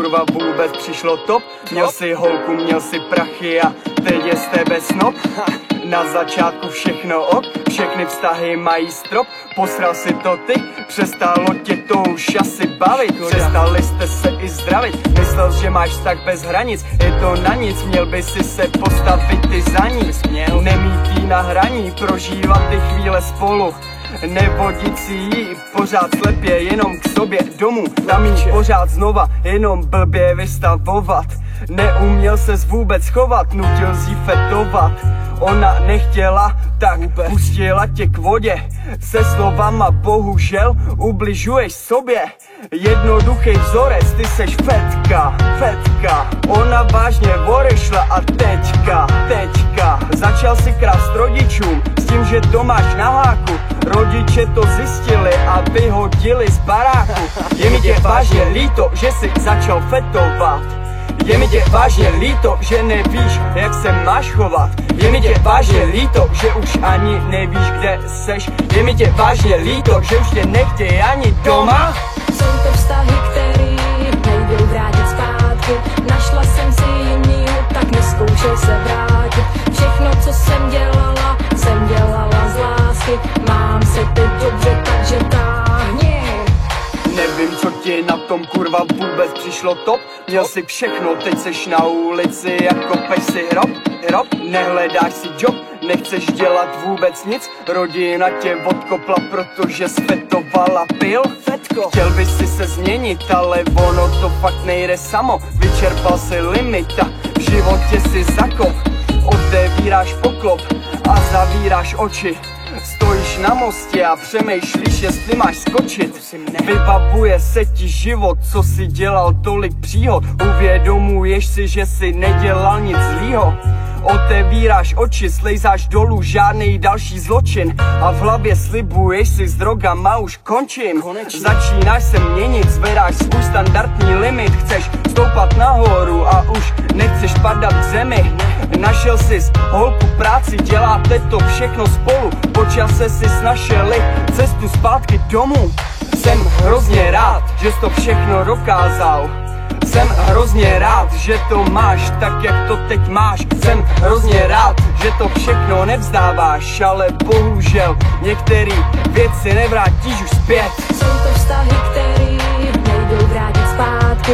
kurva vůbec přišlo top? Měl si holku, měl si prachy a teď je z tebe snob. Na začátku všechno ok, všechny vztahy mají strop. Posral si to ty, přestalo tě to už asi bavit. Přestali jste se i zdravit, myslel, že máš vztah bez hranic. Je to na nic, měl by si se postavit ty za nic. Nemít jí na hraní, prožívat ty chvíle spolu. Nevodit si jí pořád slepě jenom k sobě domů. Tam jí pořád znova jenom blbě vystavovat. Neuměl ses vůbec chovat, nutil jí fetovat. Ona nechtěla, tak pustila tě k vodě. Se slovama bohužel ubližuješ sobě. Jednoduchý vzorec, ty seš fetka, fetka. Ona vážně odešla a teďka začal si krást rodičům s tím, že to máš na háku. Rodiče to zjistili a vyhodili z baráku. Je mi tě vážně líto, že jsi začal fetovat. Je mi tě vážně líto, že nevíš, jak se máš chovat. Je mi tě vážně líto, že už ani nevíš, kde seš. Je mi tě vážně líto, že už tě nechtěj ani doma. Jsou to vztahy, který nejdou vrátit zpátky. Našla jsem si jinýho, tak neskoušel se vrátit. Všechno, co jsem dělala z lásky. Mám se teď dobře, takže táhni. Nevím, co ti na tom kurva vůbec přišlo top. Měl si všechno, teď seš na ulici jako peš si hrob. Nehledáš si job, nechceš dělat vůbec nic. Rodina tě odkopla, protože sfetovala pil. Fetko. Chtěl bys si se změnit, ale ono to fakt nejde samo. Vyčerpal si limita, v životě si zakop. Otevíráš poklop a zavíráš oči. Stojíš na mostě a přemýšlíš, jestli máš skočit. Vybavuje se ti život, co si dělal tolik příhod. Uvědomuješ si, že si nedělal nic zlýho. Otevíráš oči, slejzáš dolů žádnej další zločin. A v hlavě slibuješ si s drogama už končím. Začínáš se měnit, zvedáš svůj standardní limit. Chceš stoupat nahoru a už nechceš padat k zemi. Našel sis holku, práci, děláte to všechno spolu. Po čase si našeli cestu zpátky domů. Jsem hrozně rád, že jsi to všechno dokázal. Jsem hrozně rád, že to máš tak, jak to teď máš. Jsem hrozně rád, že to všechno nevzdáváš. Ale bohužel některé věci nevrátíš už zpět. Jsou to vztahy, které nejdou vrátit zpátky.